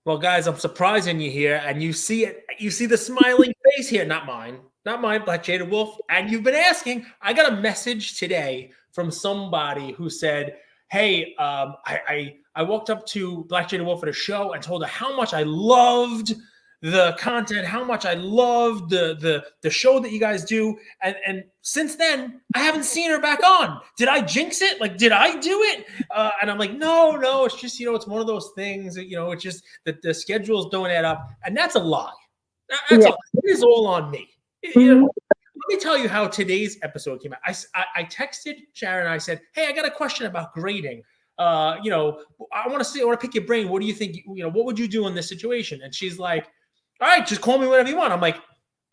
Well, guys, I'm surprising you here, and you see it. You see the smiling face here, not mine, BlackJaded Wolf. And you've been asking. I got a message today from somebody who said, "Hey, I walked up to BlackJaded Wolf at a show and told her how much I loved the content, how much I loved the show that you guys do, and since then I haven't seen her back on. Did I jinx it? Like, did I do it?" And I'm like, no, it's just it's one of those things that it's just that the schedules don't add up, and that's a lie. That's a lie. It is all on me. Let me tell you how today's episode came out. I texted Sharon. I said, "Hey, I got a question about grading. I want to pick your brain. What do you think? What would you do in this situation?" And she's like, "All right, just call me whenever you want." I'm like,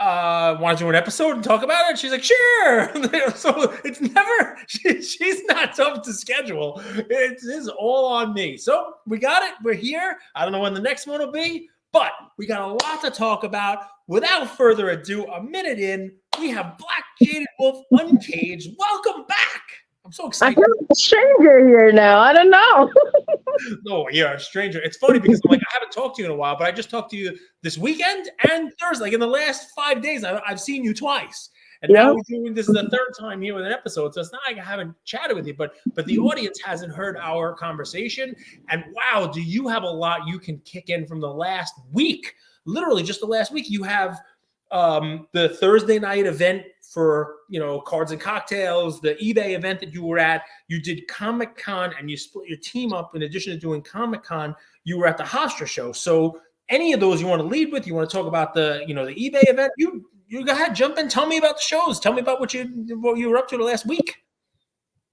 "Want to do an episode and talk about it?" And she's like, "Sure." So it's never, she's not tough to schedule. It is all on me. So we got it. We're here. I don't know when the next one will be, but we got a lot to talk about. Without further ado, a minute in, we have BlackJaded Wolf Uncaged. Welcome back. I'm so excited. I feel like a stranger here now. I don't know. No, you're a stranger. It's funny because I'm like, I haven't talked to you in a while, but I just talked to you this weekend and Thursday. Like in the last 5 days, I've seen you twice. And now we're doing this is the third time here with an episode. So it's not like I haven't chatted with you, but the audience hasn't heard our conversation. And wow, do you have a lot you can kick in from the last week? Literally just the last week. You have the Thursday night event for Cards and Cocktails, the eBay event that you were at. You did Comic-Con and you split your team up. In addition to doing Comic-Con, you were at the Hofstra show. So any of those you want to lead with, you want to talk about the the eBay event, you go ahead, jump in, tell me about the shows, tell me about what you were up to the last week.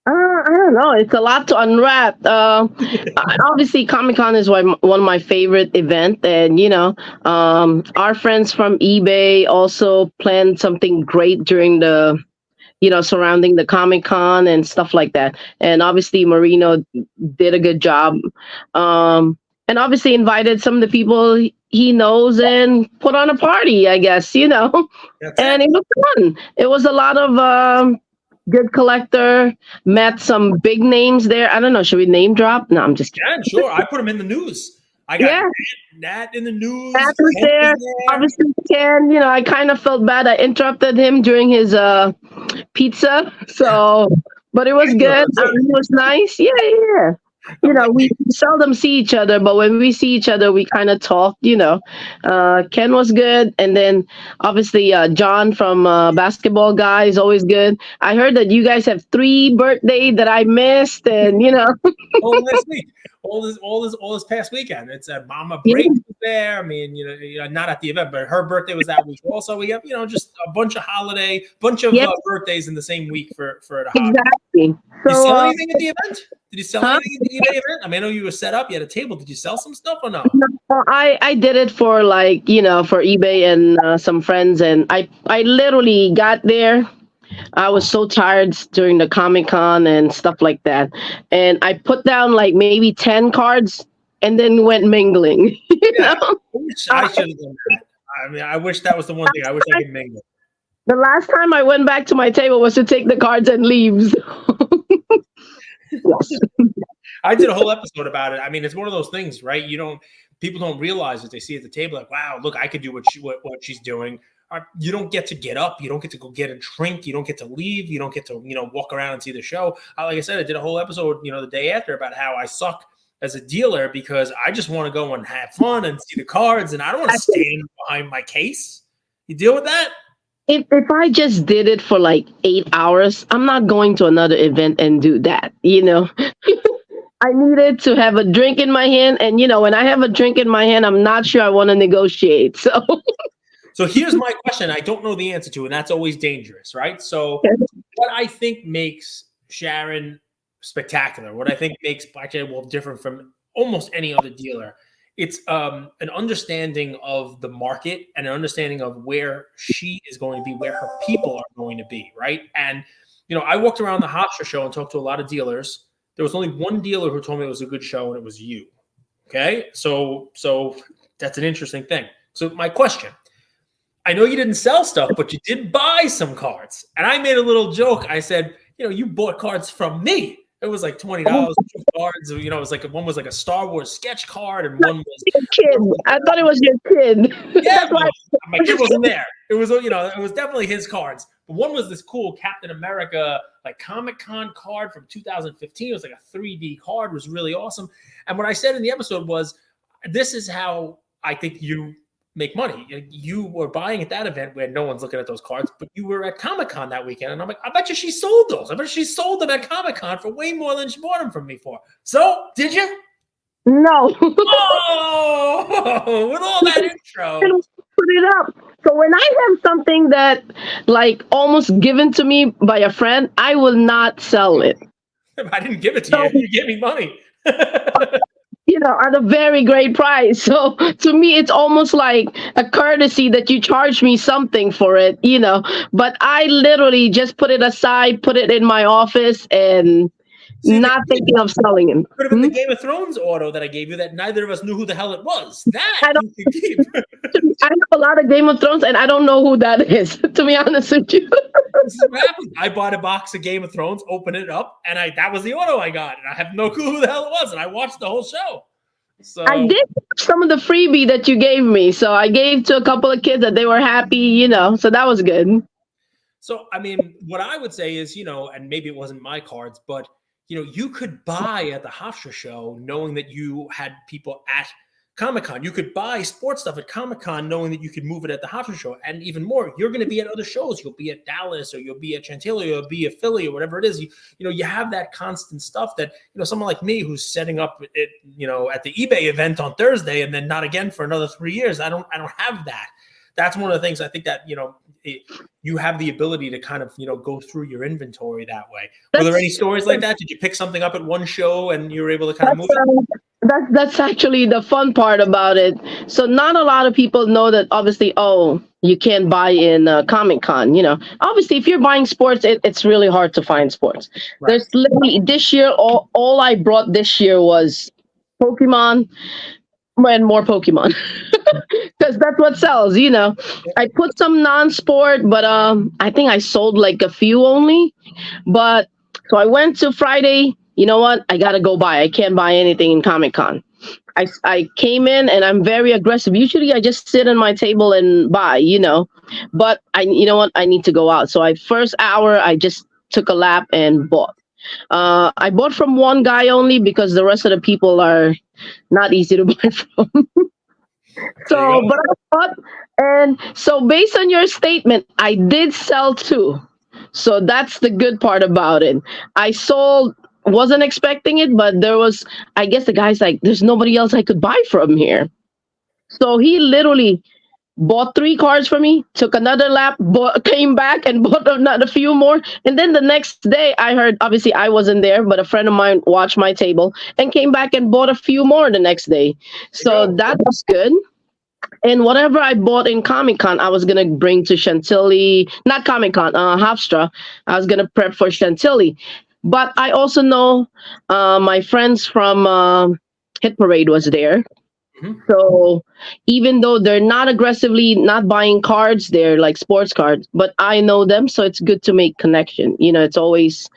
I don't know. It's a lot to unwrap. Obviously, Comic-Con is one of my favorite events. And, our friends from eBay also planned something great during the, surrounding the Comic-Con and stuff like that. And obviously, Marino did a good job. And obviously invited some of the people he knows and put on a party, I guess, And it was fun. It was a lot of... good collector, met some big names there. I don't know. Should we name drop? No, I'm just kidding. Yeah, sure. I put them in the news. I got Nat in the news. Nat was there. Obviously, Ken, I kind of felt bad. I interrupted him during his pizza. So, but it was good. It was nice. Yeah. We seldom see each other, but when we see each other, we kind of talk, Ken was good. And then obviously John from Basketball Guy is always good. I heard that you guys have 3 birthdays that I missed and, all last week. All this past weekend. It's Mama Break was there. I mean, not at the event, but her birthday was that week. Also, we have, just a bunch of birthdays in the same week for the holiday. Exactly. Did you sell anything at the event? Did you sell anything at the eBay event? I mean, I know you were set up. You had a table. Did you sell some stuff or no? No, I did it for for eBay and some friends, and I literally got there. I was so tired during the Comic-Con and stuff like that. And I put down like maybe 10 cards and then went mingling. I wish I should have done that. I mean, I wish that was the one thing. I wish I could mingle. The last time I went back to my table was to take the cards and leave. I did a whole episode about it. I mean, it's one of those things, right? People don't realize it. They see at the table like, wow, look, I could do what she's doing. You don't get to get up. You don't get to go get a drink. You don't get to leave. You don't get to, walk around and see the show. Like I said, I did a whole episode, the day after about how I suck as a dealer because I just want to go and have fun and see the cards. And I don't want to stand behind my case. You deal with that? If I just did it for like 8 hours, I'm not going to another event and do that, I needed to have a drink in my hand. And, when I have a drink in my hand, I'm not sure I want to negotiate. So here's my question. I don't know the answer to, and that's always dangerous, right? So what I think makes Sharon spectacular, what I think makes BlackJaded Wolf different from almost any other dealer, it's an understanding of the market and an understanding of where she is going to be, where her people are going to be, right? And, I walked around the Hofstra show and talked to a lot of dealers. There was only one dealer who told me it was a good show, and it was you, okay? So that's an interesting thing. So my question, I know you didn't sell stuff, but you did buy some cards. And I made a little joke. I said, you bought cards from me. It was like Oh, $20, 2 cards. You know, it was like one was like a Star Wars sketch card, and one was your kid. I thought it was your kid. yeah. That's why. My kid wasn't there. It was it was definitely his cards. But one was this cool Captain America like Comic-Con card from 2015. It was like a 3D card. It was really awesome. And what I said in the episode was, this is how I think you make money. You were buying at that event where no one's looking at those cards, but you were at Comic-Con that weekend. And I'm like, I bet you she sold those. I bet she sold them at Comic-Con for way more than she bought them from me for. So, did you? No. Oh, with all that intro. Put it up. So when I have something that like almost given to me by a friend, I will not sell it. I didn't give it to you. You gave me money. You know, at a very great price. So to me, it's almost like a courtesy that you charge me something for it, you know. But I literally just put it aside, put it in my office, and not thinking of selling it. Could have been the Game of Thrones auto that I gave you that neither of us knew who the hell it was. That you could keep. I have a lot of Game of Thrones, and I don't know who that is, to be honest with you. This is what happened. I bought a box of Game of Thrones, opened it up, and that was the auto I got. And I have no clue who the hell it was. And I watched the whole show. So I did some of the freebie that you gave me. So I gave to a couple of kids that they were happy, you know, so that was good. So, I mean, what I would say is, you know, and maybe it wasn't my cards, but, you know, you could buy at the Hofstra show knowing that you had people at Comic-Con. You could buy sports stuff at Comic-Con knowing that you could move it at the Hofstra show. And even more, you're going to be at other shows. You'll be at Dallas, or you'll be at Chantilly, or you'll be at Philly, or whatever it is. You know, you have that constant stuff that, you know, someone like me who's setting up it, you know, at the eBay event on Thursday and then not again for another 3 years. I don't have that. That's one of the things I think that, you know, you have the ability to kind of, you know, go through your inventory that way. Were there any stories like that? Did you pick something up at one show and you were able to kind of move it? That's actually the fun part about it. So not a lot of people know that obviously, you can't buy in Comic-Con, you know. Obviously, if you're buying sports, it's really hard to find sports. Right. There's literally this year, all I brought this year was Pokemon and more Pokemon. Because that's what sells, you know. I put some non-sport, but I think I sold like a few only. But so I went to Friday. You know what? I gotta go buy. I can't buy anything in Comic-Con. I came in and I'm very aggressive. Usually I just sit on my table and buy, you know. But you know what? I need to go out. So first hour I just took a lap and bought. I bought from one guy only because the rest of the people are not easy to buy from. So, but I thought, and so based on your statement, I did sell two. So that's the good part about it. I sold, wasn't expecting it, but there was, I guess the guy's like, there's nobody else I could buy from here. So he literally bought 3 cards for me, took another lap, came back and bought a few more. And then the next day I heard, obviously I wasn't there, but a friend of mine watched my table and came back and bought a few more the next day. So that was good. And whatever I bought in Comic-Con, I was going to bring to Chantilly, not Comic-Con, Hofstra. I was going to prep for Chantilly. But I also know my friends from Hit Parade was there. Mm-hmm. So even though they're not aggressively not buying cards, they're like sports cards, but I know them. So it's good to make connection. You know, it's always,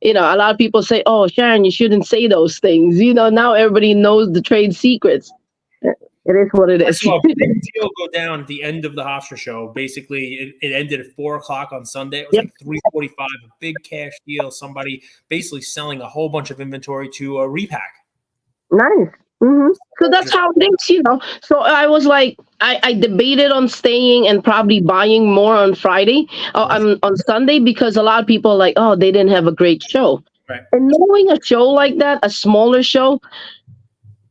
you know, a lot of people say, oh, Sharon, you shouldn't say those things. You know, now everybody knows the trade secrets. It is what it is. I saw a big deal go down at the end of the Hofstra show. Basically, it ended at 4:00 on Sunday. It was like 3:45, a big cash deal. Somebody basically selling a whole bunch of inventory to a repack. Nice. Mm-hmm. So that's how it is, you know. So I was like, I debated on staying and probably buying more on Friday, on Sunday, because a lot of people are like, oh, they didn't have a great show. Right. And knowing a show like that, a smaller show,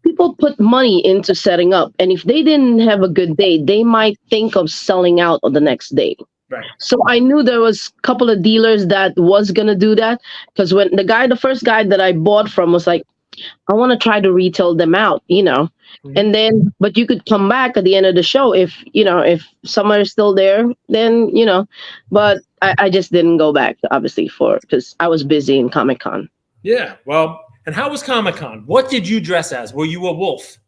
people put money into setting up. And if they didn't have a good day, they might think of selling out on the next day. Right. So I knew there was a couple of dealers that was going to do that. Because when the first guy that I bought from was like, I want to try to retail them out, you know. Mm-hmm. And then, but you could come back at the end of the show if, you know, if someone is still there, then, you know. But I just didn't go back, obviously, because I was busy in Comic-Con. Yeah, well, and how was Comic-Con? What did you dress as? Were you a wolf?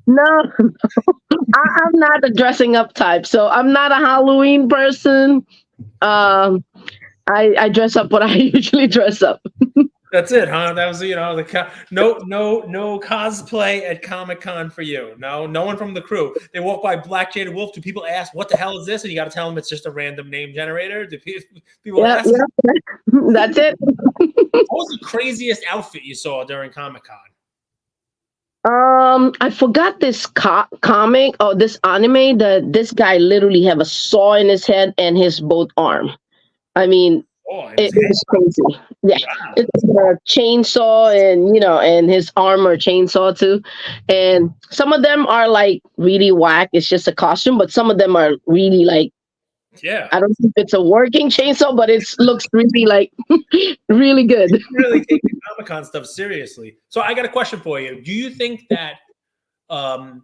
No, I'm not a dressing up type. So I'm not a Halloween person. I dress up what I usually dress up. That's it, huh? That was no cosplay at Comic-Con for you. No one from the crew. They walk by BlackJaded Wolf. Do people ask what the hell is this? And you got to tell them it's just a random name generator. Do people Yeah, ask? yeah. That's it. What was the craziest outfit you saw during Comic-Con? I forgot this comic or this anime that this guy literally have a saw in his head and his both arm. I mean, Oh, in it his head. was crazy. Yeah, Wow. it's a chainsaw and and his armor chainsaw too. And some of them are like really whack. It's just a costume, but some of them are really like Yeah. I don't think it's a working chainsaw, but it looks really like really good. Really take the Comic-Con stuff seriously. So I got a question for you. Do you think that I'll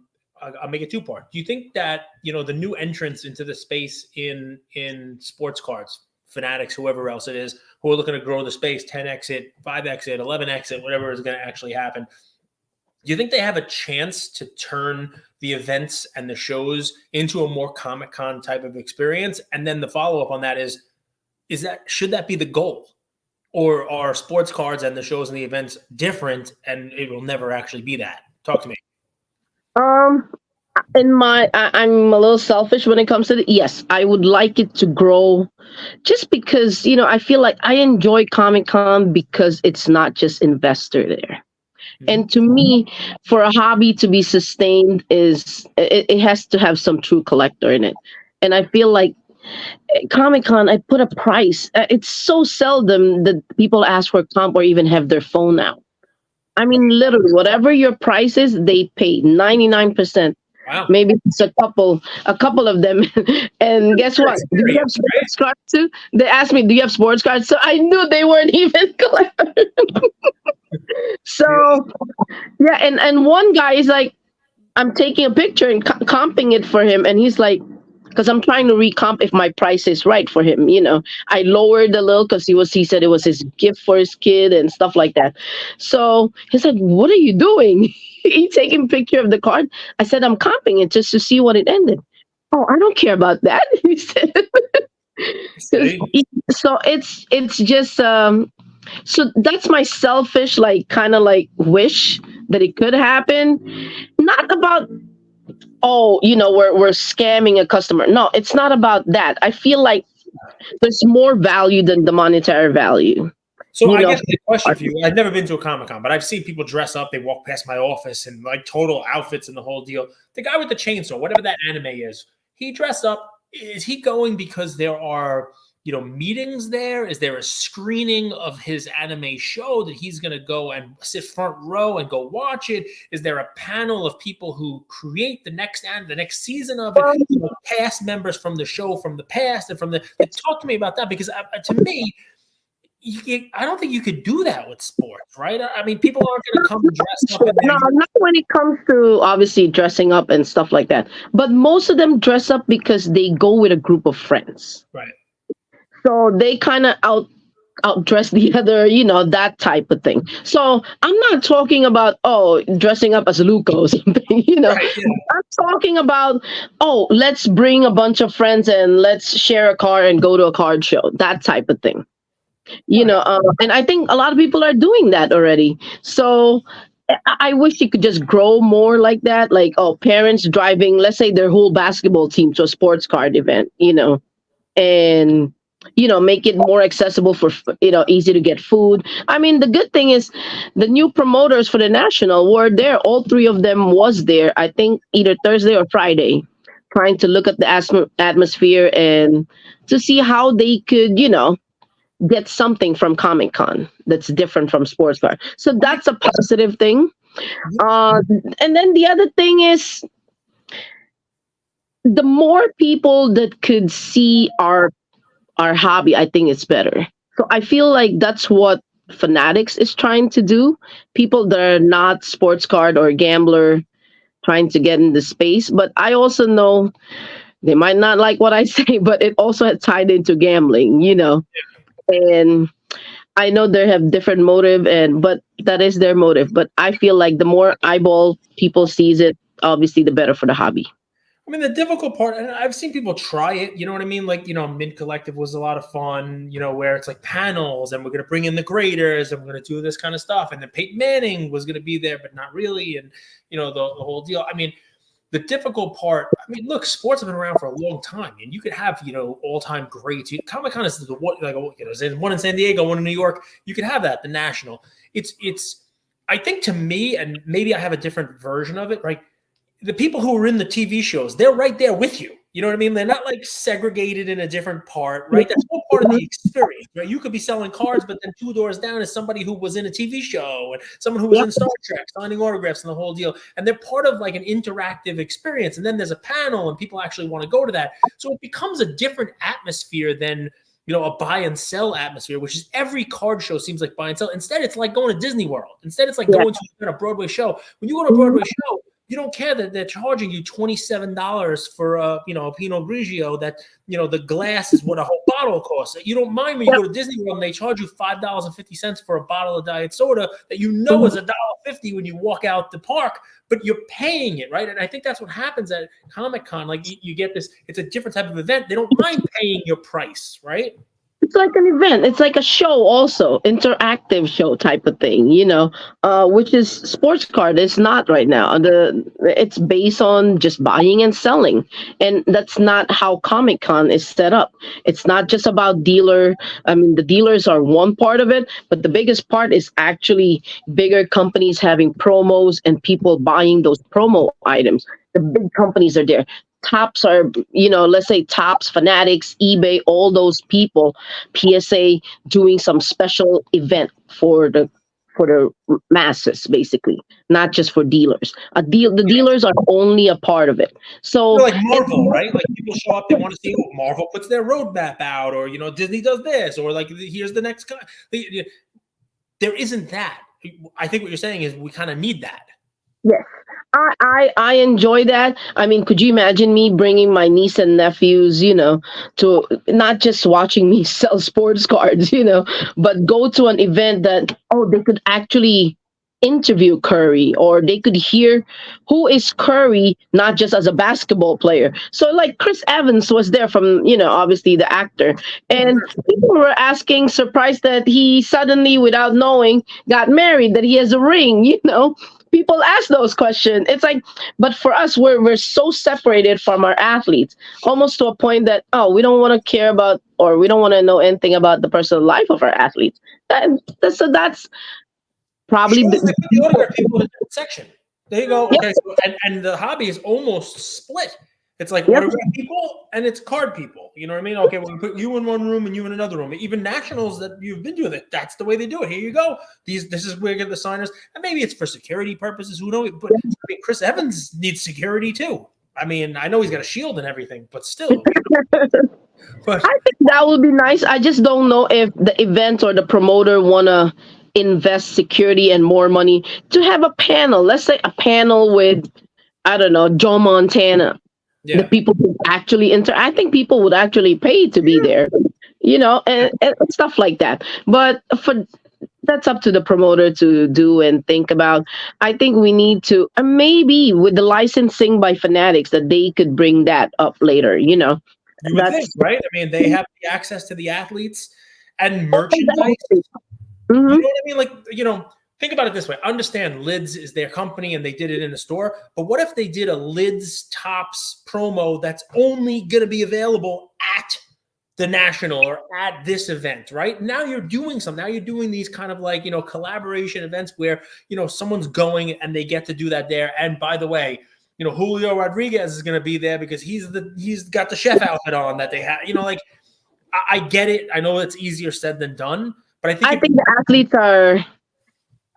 make it two-part. Do you think that the new entrants into the space in sports cards, Fanatics, whoever else it is, who are looking to grow the space, 10x it, 5x it, 11x it, whatever is going to actually happen? Do you think they have a chance to turn the events and the shows into a more Comic-Con type of experience? And then the follow-up on that is should that be the goal? Or are sports cards and the shows and the events different and it will never actually be that? Talk to me. Um, I'm a little selfish when it comes to yes, I would like it to grow just because, I feel like I enjoy Comic Con because it's not just investor there. And to me, for a hobby to be sustained it has to have some true collector in it. And I feel like Comic Con, I put a price. It's so seldom that people ask for comp or even have their phone out. I mean, literally, whatever your price is, they pay 99%. Wow. Maybe it's a couple of them. And guess what? Do you have sports cards too? They asked me, do you have sports cards? So I knew they weren't even collectors. So yeah, and one guy is like, I'm taking a picture and comping it for him, and he's like, because I'm trying to recomp if my price is right for him. I lowered a little because he said it was his gift for his kid and stuff like that. So he said, "What are you doing?" He taking a picture of the card. I said, "I'm comping it just to see what it ended." Oh, I don't care about that. He said. So it's just so that's my selfish like kind of like wish that it could happen. Not about we're scamming a customer. No, it's not about that. I feel like there's more value than the monetary value. So I guess the question for you, I've never been to a Comic-Con, but I've seen people dress up. They walk past my office and like total outfits and the whole deal. The guy with the chainsaw, whatever that anime is, he dressed up. Is he going because there are meetings there? Is there a screening of his anime show that he's going to go and sit front row and go watch it? Is there a panel of people who create the next season of it? Cast members from the show from the past and from the talk to me about that, because to me, I don't think you could do that with sports, right? I mean, people aren't going to come dressed up. No, not when it comes to obviously dressing up and stuff like that. But most of them dress up because they go with a group of friends. Right. So they kind of outdress the other, that type of thing. So I'm not talking about dressing up as Luca or something, Right, yeah. I'm talking about let's bring a bunch of friends and let's share a car and go to a card show, that type of thing. And I think a lot of people are doing that already. So I wish it could just grow more like that. Like, parents driving, let's say, their whole basketball team to a sports card event, and make it more accessible for easy to get food. I mean, the good thing is the new promoters for the national were there. All three of them was there, I think either Thursday or Friday, trying to look at the atmosphere and to see how they could get something from Comic Con that's different from sports card. So that's a positive thing. And then the other thing is the more people that could see our hobby, I think it's better. So I feel like that's what Fanatics is trying to do. People that are not sports card or gambler trying to get in the space. But I also know they might not like what I say, but it also had tied into gambling, And I know they have different motive, but that is their motive. But I feel like the more eyeball people sees it, obviously the better for the hobby. I mean, the difficult part, and I've seen people try it, you know what I mean? Like, Mid Collective was a lot of fun, where it's like panels and we're going to bring in the graders and we're going to do this kind of stuff. And then Peyton Manning was going to be there, but not really. And, the whole deal. I mean, the difficult part, I mean, look, sports have been around for a long time, and you could have, all-time greats. Comic-Con is the one, like, there's one in San Diego, one in New York. You could have that, the national. I think to me, and maybe I have a different version of it, right? The people who are in the TV shows, they're right there with you. You know what I mean? They're not like segregated in a different part, right? That's all part of the experience, right? You could be selling cards, but then 2 doors down is somebody who was in a TV show and someone who was in Star Trek signing autographs and the whole deal. And they're part of like an interactive experience. And then there's a panel and people actually want to go to that. So it becomes a different atmosphere than, a buy and sell atmosphere, which is every card show seems like buy and sell. Instead, it's like going to Disney World. Instead, it's like going to a Broadway show. When you go to a Broadway show, you don't care that they're charging you $27 for a Pinot Grigio that, the glass is what a whole bottle costs. You don't mind when you go to Disney World and they charge you $5.50 for a bottle of diet soda that is $1.50 when you walk out the park, but you're paying it, right? And I think that's what happens at Comic-Con. Like you get this, it's a different type of event. They don't mind paying your price, right? It's like an event. It's like a show also, interactive show type of thing, which is sports card. It's not right now. It's based on just buying and selling. And that's not how Comic-Con is set up. It's not just about dealer. I mean, the dealers are one part of it, but the biggest part is actually bigger companies having promos and people buying those promo items. The big companies are there. Tops are, let's say Tops, Fanatics, eBay, all those people, PSA doing some special event for the masses, basically, not just for dealers. The dealers are only a part of it. So like Marvel, right? Like people show up, they want to see, Marvel puts their roadmap out, or Disney does this, or like here's the next guy. There isn't that. I think what you're saying is we kind of need that. Yes. I enjoy that. I mean, could you imagine me bringing my niece and nephews, to not just watching me sell sports cards, but go to an event that, they could actually interview Curry, or they could hear who is Curry, not just as a basketball player. So like Chris Evans was there from, obviously the actor, and people were asking, surprised that he suddenly, without knowing, got married, that he has a ring, People ask those questions. It's like, but for us, we're so separated from our athletes, almost to a point that, we don't want to care about, or we don't want to know anything about the personal life of our athletes. So that's probably the autograph people in a different section. There you go. Okay, so, and the hobby is almost split. It's like autograph people and it's card people. You know what I mean? Okay, we're going to put you in one room and you in another room. Even nationals that you've been doing it, that's the way they do it. Here you go. This is where you get the signers. And maybe it's for security purposes. Who knows? But I mean, Chris Evans needs security too. I mean, I know he's got a shield and everything, but still. But I think that would be nice. I just don't know if the event or the promoter want to invest security and more money to have a panel. Let's say a panel with, I don't know, Joe Montana. The people who actually I think people would actually pay to be there, and stuff like that. But that's up to the promoter to do and think about. I think we need to, maybe with the licensing by Fanatics, that they could bring that up later, You would think, right? I mean, they have the access to the athletes and merchandise. You know what I mean? Like, think about it this way. Understand Lids is their company and they did it in the store. But what if they did a Lids Tops promo that's only going to be available at the national or at this event, right? Now you're doing something. Now you're doing these kind of like, collaboration events where, someone's going and they get to do that there. And by the way, Julio Rodriguez is going to be there because he's got the chef outfit on that they have, like, I get it. I know it's easier said than done, but I think the athletes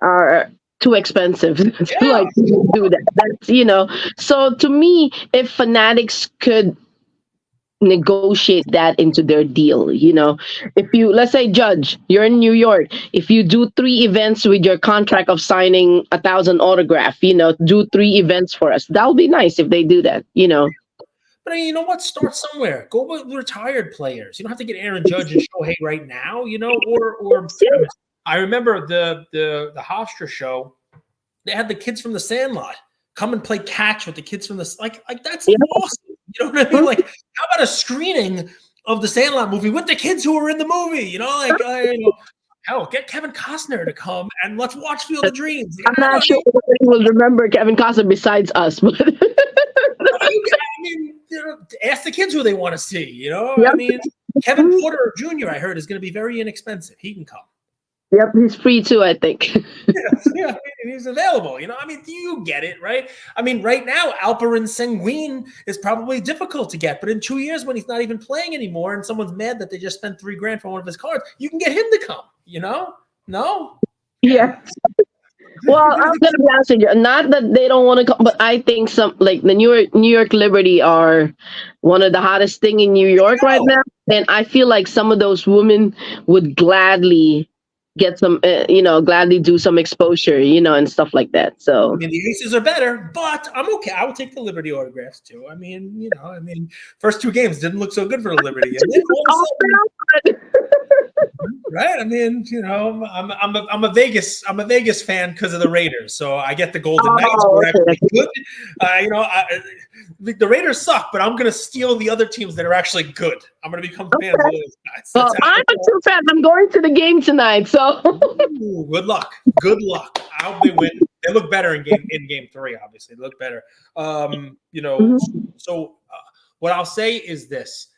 are too expensive to like do that. That's, so to me, if Fanatics could negotiate that into their deal, if you, let's say, Judge, you're in New York, if you do 3 events with your contract of signing 1,000 autograph, do 3 events for us. That would be nice if they do that, But you know what? Start somewhere. Go with retired players. You don't have to get Aaron Judge and Shohei right now, or I remember the Hofstra show. They had the kids from the Sandlot come and play catch with the kids from the like that's awesome. You know what I mean? Like, how about a screening of the Sandlot movie with the kids who were in the movie? You know, like, hell, get Kevin Costner to come and let's watch Field of Dreams. I'm Like, I not don't sure anybody will remember Kevin Costner besides us, but I mean, ask the kids who they want to see. You know, yep. I mean, Kevin Porter Jr. I heard is going to be very inexpensive. He can come. Yep, he's free too, I think. Yeah, he's available. You know, I mean, you get it, right? I mean, right now, Alperin Senguin is probably difficult to get, but in 2 years, when he's not even playing anymore, and someone's mad that they just spent $3,000 for one of his cards, you can get him to come. You know? No? Yeah. Well, I'm gonna be honest with you. Not that they don't want to come, but I think some like the New York Liberty are one of the hottest thing in New York right now, and I feel like some of those women would gladly get some, gladly do some exposure, and stuff like that. I So mean, the aces are better, but I'm okay. I will take the Liberty autographs too. I mean, you know, first 2 games didn't look so good for the Liberty, and then all of a sudden, right? I mean, you know, I'm a Vegas fan because of the Raiders, so I get the Golden Knights. We're actually good. You know, the Raiders suck, but I'm going to steal the other teams that are actually good. I'm going to become fans of those guys. well, I'm a true fan. I'm going to the game tonight, so Ooh, good luck. Good luck. I hope they win. They look better in game 3. Obviously, they look better. You know, so what I'll say is this.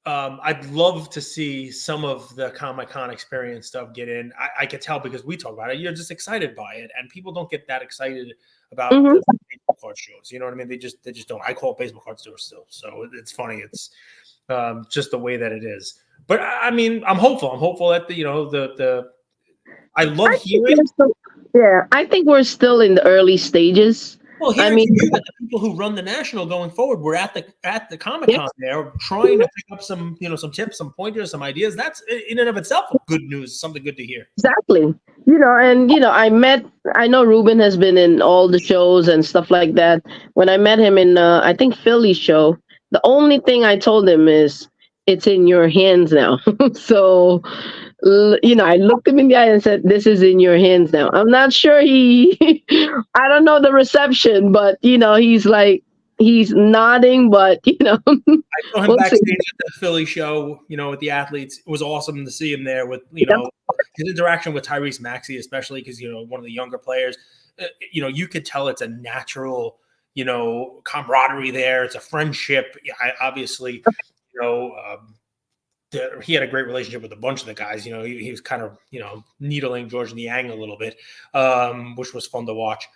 I'd love to see some of the Comic-Con experience stuff get in. I could tell because we talk about it. You're just excited by it, and people don't get that excited about the baseball card shows. You know what I mean? They just don't. I call it baseball card stores still, so it's funny. It's just the way that it is. But I mean, I'm hopeful. I'm hopeful that the I love hearing. Yeah, I think we're still in the early stages. Well, hearing from you that the people who run the national going forward were at the Comic-Con there, trying to pick up some some tips, some pointers, some ideas. That's in and of itself good news, something good to hear. Exactly. I know Ruben has been in all the shows and stuff like that. When I met him in, I think Philly show, the only thing I told him is, it's in your hands now. So, I looked him in the eye and said, this is in your hands now. I'm not sure I don't know the reception, but, he's like, he's nodding, but, I saw him backstage at the Philly show, with the athletes. It was awesome to see him there with, his interaction with Tyrese Maxey, especially because, one of the younger players, you could tell it's a natural, camaraderie there. It's a friendship. Obviously, he had a great relationship with a bunch of the guys. He was kind of, needling George Niang a little bit, which was fun to watch.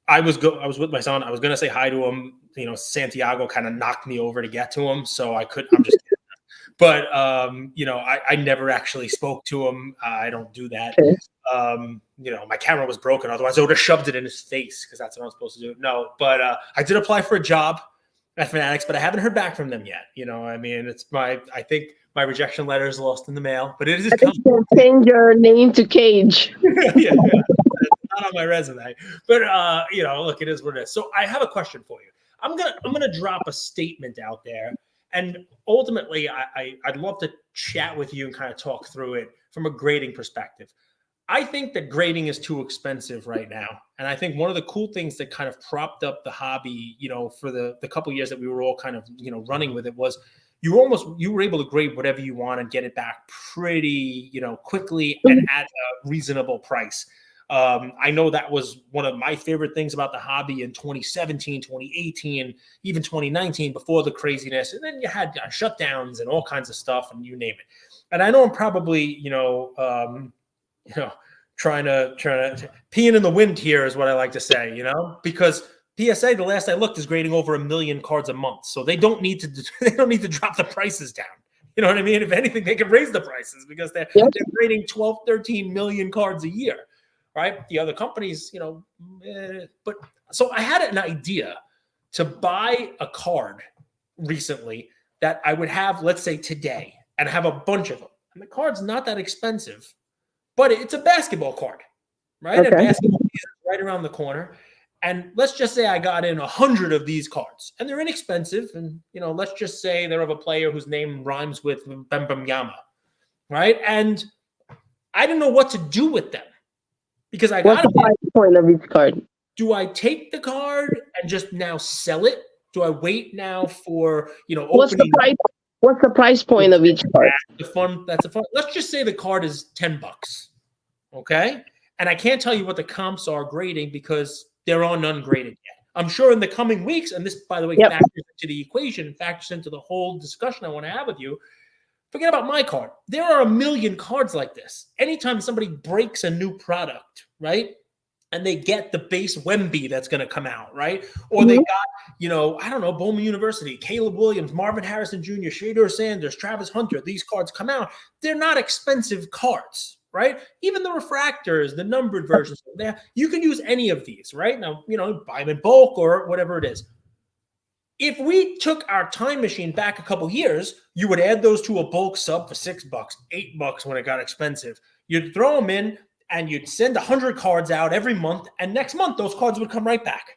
I was with my son. I was going to say hi to him. Santiago kind of knocked me over to get to him. So I'm just kidding. But, I never actually spoke to him. I don't do that. My camera was broken. Otherwise I would have shoved it in his face because that's what I'm supposed to do. No, but I did apply for a job at Fanatics, but I haven't heard back from them yet. I think my rejection letter is lost in the mail, but it is coming. Change your name to Cage. yeah. Not on my resume, but look, it is what it is. So I have a question for you. I'm gonna drop a statement out there, and ultimately, I'd love to chat with you and kind of talk through it from a grading perspective. I think that grading is too expensive right now, and I think one of the cool things that kind of propped up the hobby, for the couple of years that we were all kind of running with it was you were able to grade whatever you want and get it back pretty quickly and at a reasonable price. I know that was one of my favorite things about the hobby in 2017, 2018, even 2019 before the craziness. And then you had shutdowns and all kinds of stuff and you name it. And I know I'm probably, trying to peeing in the wind here is what I like to say, because PSA, the last I looked, is grading over 1 million cards a month. So they don't need to drop the prices down. You know what I mean? If anything, they can raise the prices because they're grading 12, 13 million cards a year. Right. The other companies, but so I had an idea to buy a card recently that I would have, let's say today, and have a bunch of them. And the card's not that expensive, but it's a basketball card, right? Okay. A basketball piece is right around the corner. And let's just say I got in 100 of these cards and they're inexpensive. And, let's just say they're of a player whose name rhymes with Bembanyama, right? And I didn't know what to do with them. Because I got the price point of each card. Do I take the card and just now sell it Do I wait now for, What's the opening? price? What's the price point of each card? That's the fun. Let's just say the card is $10. Okay. And I can't tell you what the comps are grading because they're all ungraded yet. I'm sure in the coming weeks, and this, by the way, Yep. factors into the equation, factors into the whole discussion I want to have with you. Forget about my card. There are a million cards like this. Anytime somebody breaks a new product, right? And they get the base Wemby that's going to come out, right? Or they got, I don't know, Bowman University, Caleb Williams, Marvin Harrison Jr., Shador Sanders, Travis Hunter. These cards come out. They're not expensive cards, right? Even the refractors, the numbered versions, you can use any of these, right? Now, buy them in bulk or whatever it is. If we took our time machine back a couple years, you would add those to a bulk sub for $6, $8 when it got expensive. You'd throw them in and you'd send 100 cards out every month, and next month those cards would come right back.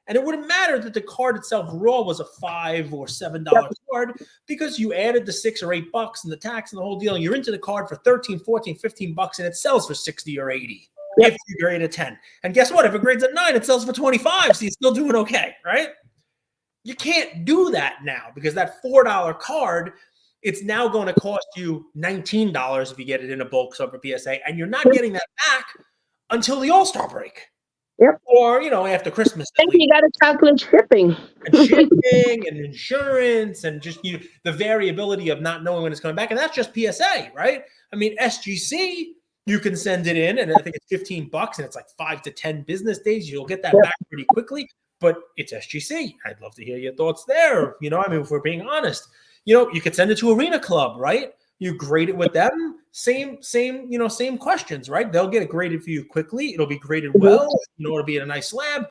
And it wouldn't matter that the card itself raw was a $5 or $7 card because you added the $6 or $8 and the tax and the whole deal, and you're into the card for 13, 14, 15 bucks, and it sells for 60 or 80 if you grade a 10. And guess what? If it grades a 9, it sells for 25, so you're still doing okay, right? You can't do that now because that $4 card, it's now going to cost you $19 if you get it in a bulk sub for PSA, and you're not getting that back until the All-Star break. Yep. Or, after Christmas. And you got to calculate shipping. And shipping and insurance and just the variability of not knowing when it's coming back. And that's just PSA, right? I mean, SGC, you can send it in, and I think it's $15, and it's like 5 to 10 business days. You'll get that back pretty quickly. But it's SGC. I'd love to hear your thoughts there. If we're being honest, you could send it to Arena Club, right? You grade it with them. Same questions, right? They'll get it graded for you quickly. It'll be graded well. It'll be in a nice slab,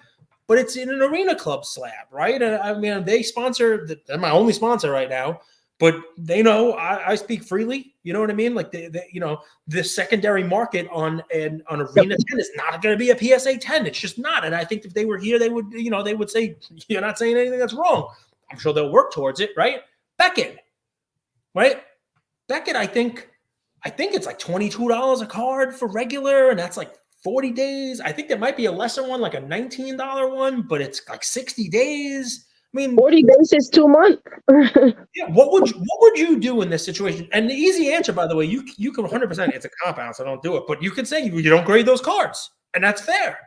but it's in an Arena Club slab, right? And I mean, they sponsor. They're my only sponsor right now, but they know I speak freely. You know what I mean? Like the secondary market on Arena 10 is not going to be a PSA 10. It's just not. And I think if they were here, they would, they would say, you're not saying anything that's wrong. I'm sure they'll work towards it, right? Beckett, right? Beckett, I think it's like $22 a card for regular, and that's like 40 days. I think there might be a lesser one, like a $19 one, but it's like 60 days. I mean, 40 days is 2 months. Yeah, what would you do in this situation? And the easy answer, by the way, you can 100%. It's a cop out, so don't do it. But you can say you don't grade those cards, and that's fair.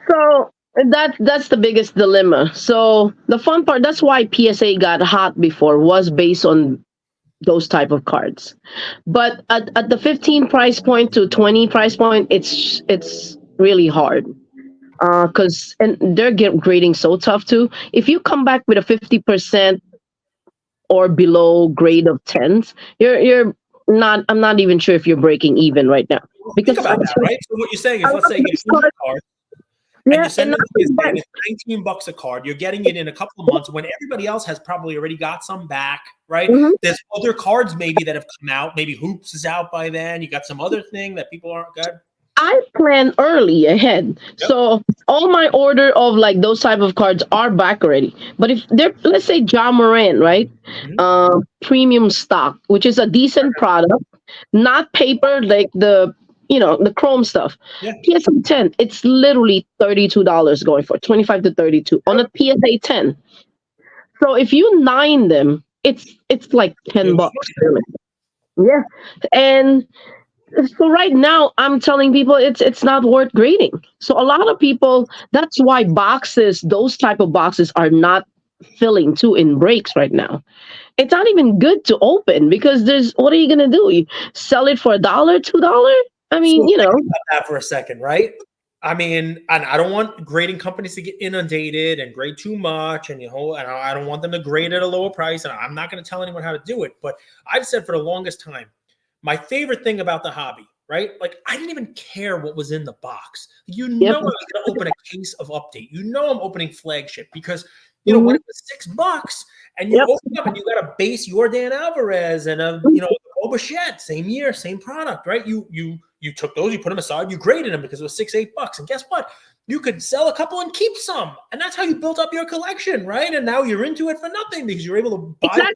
So that's the biggest dilemma. So the fun part, that's why PSA got hot before, was based on those type of cards. But at the 15 price point to 20 price point, it's really hard. Because and they're grading so tough too. If you come back with a 50% or below grade of 10s, you're not. I'm not even sure if you're breaking even right now. Because think about that, right? So what you're saying is, let's say you get 100 cards, and you send it to PSA, and it's $19 a card. You're getting it in a couple of months when everybody else has probably already got some back, right? There's other cards maybe that have come out. Maybe Hoops is out by then. You got some other thing that people aren't good. I plan early ahead. So all my order of like those type of cards are back already. But if they're, let's say Ja Morant, right? Premium stock, which is a decent product, not paper like the chrome stuff. PSA 10, it's literally $32 going for 25 to 32 on a PSA 10. So if you 9 them, it's like $10. Yeah. And so right now, I'm telling people it's not worth grading. So a lot of people, that's why those type of boxes are not filling too in breaks right now. It's not even good to open because what are you gonna do? You sell it for $1, $2? I mean, think about that for a second, right? I mean, and I don't want grading companies to get inundated and grade too much, and I don't want them to grade at a lower price, and I'm not going to tell anyone how to do it. But I've said for the longest time, my favorite thing about the hobby, right? Like, I didn't even care what was in the box. I'm going to open a case of Update. I'm opening Flagship because, when it was $6 and you open up and you got a base Jordan Alvarez and a, Bichette, same year, same product, right? You took those, you put them aside, you graded them because it was $6-8. And guess what? You could sell a couple and keep some. And that's how you built up your collection, right? And now you're into it for nothing because you're able to buy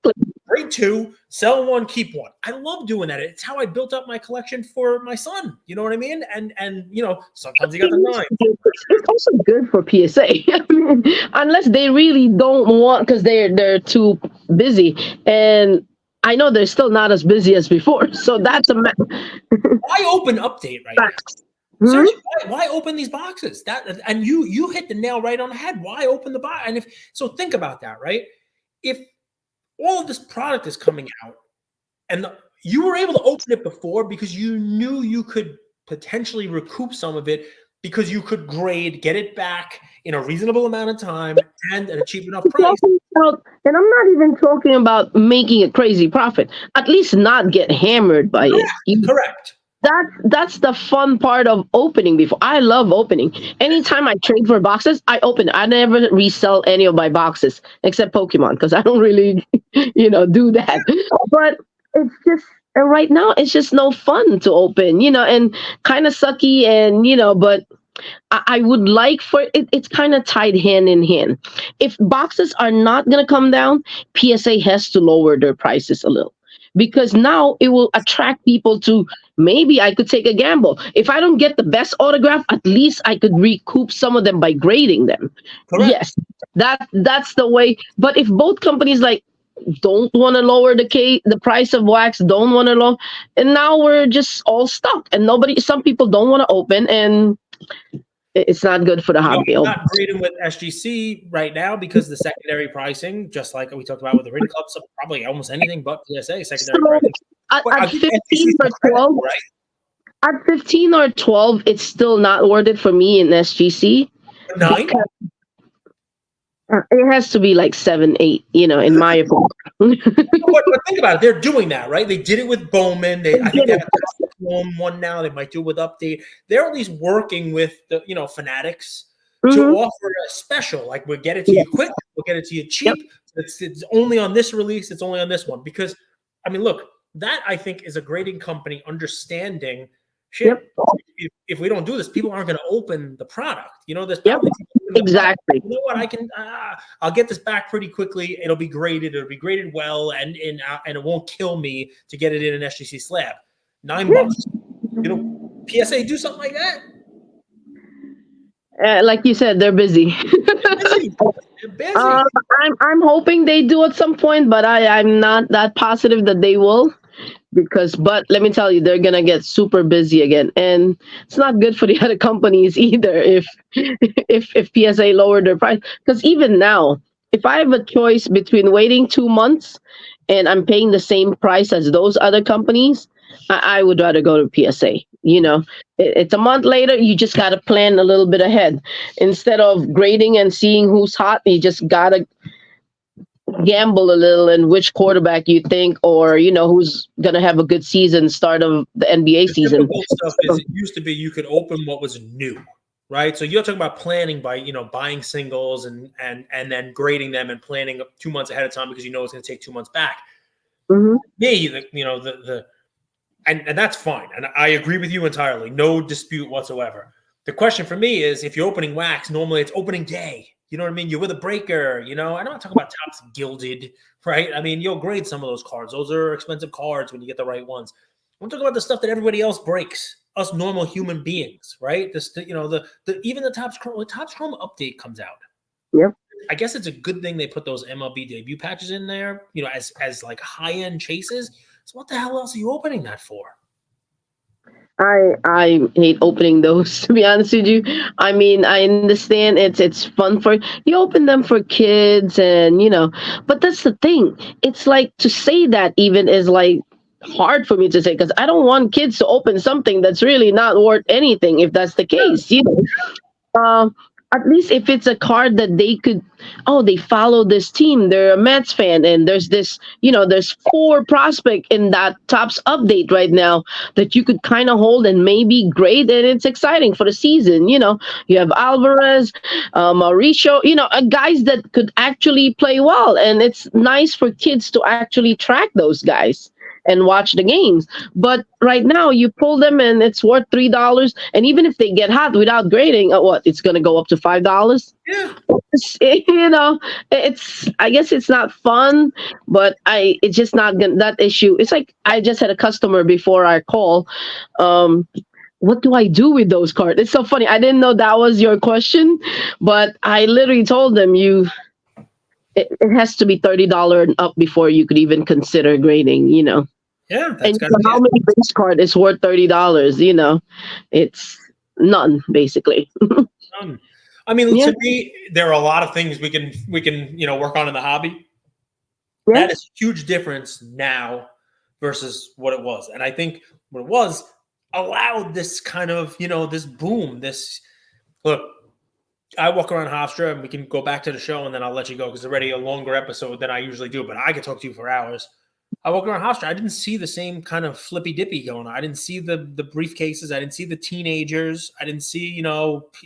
Grade 2, sell one, keep one. I love doing that. It's how I built up my collection for my son. You know what I mean? And sometimes he got the 9. It's also good for PSA. I mean, unless they really don't want, because they're too busy, and I know they're still not as busy as before. So that's a Why open update right now? Seriously, why open these boxes? And you hit the nail right on the head. Why open the box? And think about that, right? If all of this product is coming out, and you were able to open it before because you knew you could potentially recoup some of it because you could get it back in a reasonable amount of time and at a cheap enough price. And I'm not even talking about making a crazy profit. At least not get hammered by it. Correct. That's the fun part of opening. Before, I love opening. Anytime I trade for boxes, I open. I never resell any of my boxes except Pokemon, because I don't really, do that. But it's just right now, it's just no fun to open, and kind of sucky, and but I would like for it. It's kind of tied hand in hand. If boxes are not going to come down, PSA has to lower their prices a little, because now it will attract people to, maybe I could take a gamble. If I don't get the best autograph, at least I could recoup some of them by grading them. Correct. Yes, that's the way. But if both companies don't want to lower the price of wax, don't want to lower, and now we're just all stuck, and some people don't want to open, and it's not good for the hobby. I'm not grading with SGC right now because the secondary pricing, just like we talked about with the Rating Club, so probably almost anything but PSA secondary pricing. At 15 or 12, right? At 15 or 12, it's still not worth it for me in SGC. 9? It has to be like 7, 8, in my opinion. but think about it. They're doing that, right? They did it with Bowman. I think they have a one now. They might do it with Update. They're at least working with the, fanatics to offer a special. Like, we'll get it to you quick. We'll get it to you cheap. Yep. It's only on this release. It's only on this one. Because, look, that I think is a grading company understanding shit. Yep. If we don't do this, people aren't going to open the product. There's probably exactly. You know what? I'll get this back pretty quickly. It'll be graded. It'll be graded well, and it won't kill me to get it in an SGC slab. $9. PSA do something like that. Like you said, they're busy. They're busy. I'm hoping they do at some point, but I'm not that positive that they will. But let me tell you, they're gonna get super busy again, and it's not good for the other companies either if PSA lowered their price. Because even now, if I have a choice between waiting 2 months and I'm paying the same price as those other companies, I would rather go to PSA. It's a month later. You just gotta plan a little bit ahead instead of grading and seeing who's hot. You just gotta gamble a little in which quarterback you think, or who's gonna have a good season, start of the NBA season. Stuff is, it used to be you could open what was new, right? So you're talking about planning by buying singles and then grading them and planning 2 months ahead of time because it's going to take 2 months back. Me, and that's fine, and I agree with you entirely, no dispute whatsoever. The question for me is, if you're opening wax, normally it's opening day. You know what I mean? You're with a breaker, I'm not talking about Topps Gilded, right? You'll grade some of those cards. Those are expensive cards when you get the right ones. I'm talking about the stuff that everybody else breaks, us normal human beings, right? Even the Topps Chrome update comes out. Yep. I guess it's a good thing they put those MLB debut patches in there, as like high-end chases. So what the hell else are you opening that for? I hate opening those, to be honest with you. I understand it's fun for you, open them for kids, and but that's the thing. It's like, to say that even is like hard for me to say, because I don't want kids to open something that's really not worth anything. If that's the case, at least if it's a card that they could, they follow this team, they're a Mets fan, and there's this, there's 4 prospect in that Topps update right now that you could kind of hold and maybe grade, and it's exciting for the season. You have Alvarez, Mauricio, guys that could actually play well, and it's nice for kids to actually track those guys. and watch the games. But right now, you pull them and it's worth $3. And even if they get hot without grading, what, it's going to go up to $5. Yeah. You know, it's, I guess it's not fun, but it's just not gonna, that issue. It's like I just had a customer before our call. What do I do with those cards? It's so funny. I didn't know that was your question, but I literally told them it has to be $30 and up before you could even consider grading, you know. Yeah, And that's gotta be how it. many base card is worth $30, you know? It's none, basically. I mean, Yeah. to me, there are a lot of things we can work on in the hobby. Yeah. That is a huge difference now versus what it was. And I think what it was allowed this kind of, this boom, this look. I walk around Hofstra, and we can go back to the show, and then I'll let you go because it's already a longer episode than I usually do, but I could talk to you for hours. I walk around Hofstra. I didn't see the same kind of flippy dippy going on. I didn't see the briefcases. I didn't see the teenagers. I didn't see,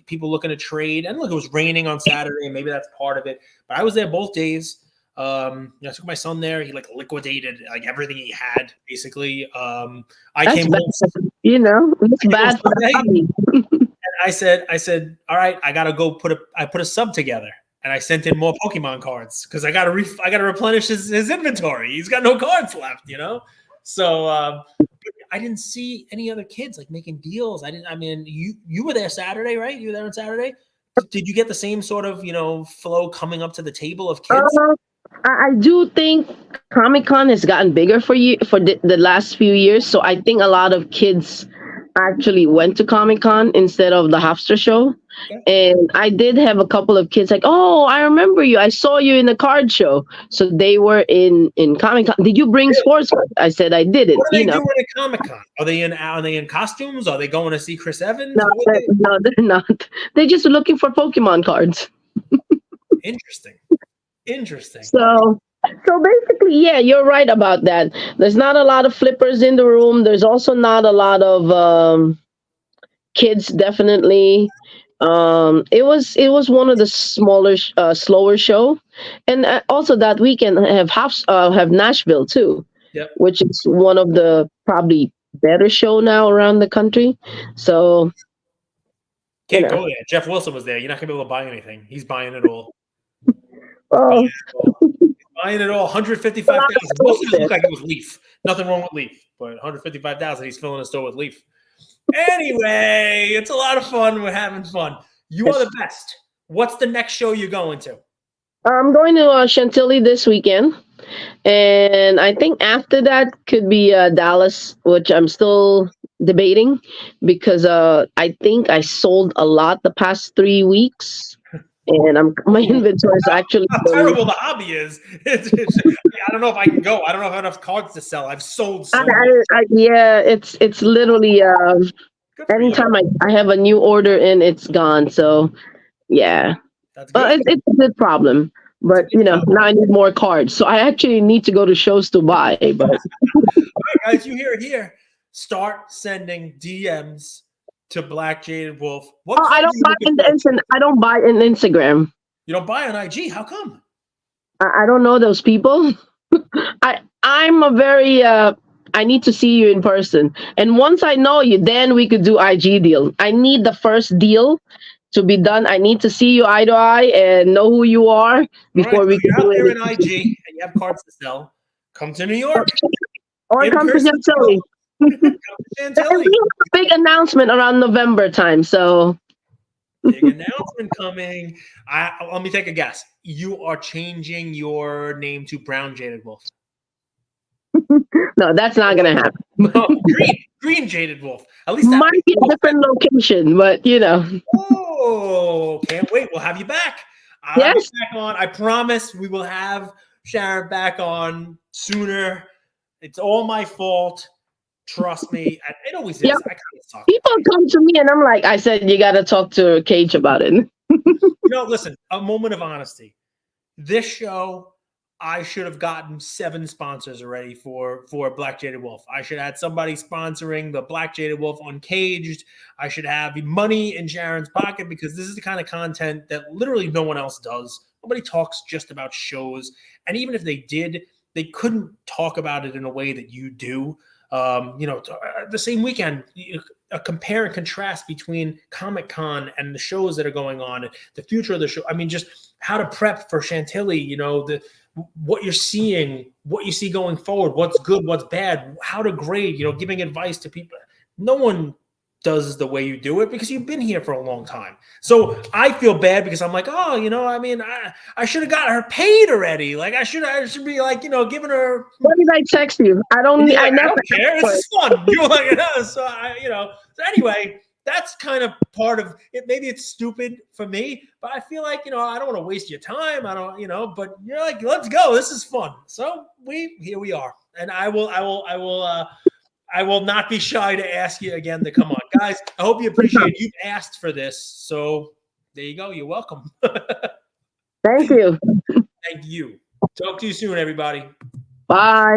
people looking to trade. And look, it was raining on Saturday, and maybe that's part of it. But I was there both days. I took my son there. He liquidated everything he had, basically. I That's came bad. home. It's bad for the hobby. I said, all right, I gotta go I put a sub together, and I sent in more Pokemon cards because I gotta replenish his inventory. He's got no cards left, So I didn't see any other kids making deals. You were there Saturday, right? You were there on Saturday. Did you get the same sort of flow coming up to the table of kids? I do think Comic Con has gotten bigger for the last few years. So I think a lot of kids actually went to Comic Con instead of the Hofstra show. Okay. And I did have a couple of kids oh, I remember you. I saw you in the card show. So they were in Comic Con. Did you bring sports cards? I said I didn't. What are they doing at Comic Con? Are they in costumes? Are they going to see Chris Evans? No, they're not. They're just looking for Pokemon cards. Interesting. So basically, yeah, you're right about that. There's not a lot of flippers in the room. There's also not a lot of kids. Definitely, it was one of the slower show, and also that weekend have Nashville too, Yep. which is one of the probably better show now around the country. So can't go there. Jeff Wilson was there. You're not gonna be able to buy anything. He's buying it all. Oh. Buying it all, 155,000. Most of it looked like it was Leaf. Nothing wrong with Leaf, but 155,000. He's filling the store with Leaf. Anyway, it's a lot of fun. We're having fun. You are the best. What's the next show you're going to? I'm going to Chantilly this weekend, and I think after that could be Dallas, which I'm still debating because I think I sold a lot the past 3 weeks. And my inventory is actually how terrible the hobby is. I don't know if I can go. I don't know if I have enough cards to sell. I've sold so much. Yeah, it's literally anytime I have a new order in, it's gone. So yeah, that's good. It's a good problem. But now I need more cards, so I actually need to go to shows to buy. But all right, guys, you hear it here. Start sending DMs to BlackJaded Wolf. I don't buy in Instagram. You don't buy on IG? How come? I don't know those people. I'm a very I need to see you in person. And once I know you, then we could do IG deal. I need the first deal to be done. I need to see you eye to eye and know who you are before we can do it. You're out there in IG and you have cards to sell. Come to New York. Or come to Chantilly. Big announcement around November time. So big announcement coming. Let me take a guess. You are changing your name to Brown Jaded Wolf. No, that's not gonna happen. Green Jaded Wolf. At least that might be a different location, but Oh, can't wait. We'll have you back. I'll be back on. I promise we will have Sharon back on sooner. It's all my fault. Trust me. It always is. Yep. I kind of suck. People come to me and I'm like, I said, you got to talk to Cage about it. Listen, a moment of honesty. This show, I should have gotten 7 sponsors already for BlackJaded Wolf. I should have had somebody sponsoring the BlackJaded Wolf Uncaged. I should have money in Sharon's pocket because this is the kind of content that literally no one else does. Nobody talks just about shows. And even if they did, they couldn't talk about it in a way that you do. The same weekend, a compare and contrast between Comic-Con and the shows that are going on, and the future of the show. I mean, just how to prep for Chantilly, what you're seeing, what you see going forward, what's good, what's bad, how to grade, giving advice to people. No one does the way you do it because you've been here for a long time. So I feel bad because I'm like, I should have got her paid already. Like I should be like, giving her. What did I text you? I don't care. This is fun. You're like, so so anyway, that's kind of part of it. Maybe it's stupid for me, but I feel like, I don't want to waste your time. I don't, but you're like, let's go. This is fun. So here we are. And I will not be shy to ask you again to come on. Guys, I hope you appreciate it. You've asked for this. So there you go. You're welcome. Thank you. Thank you. Talk to you soon, everybody. Bye.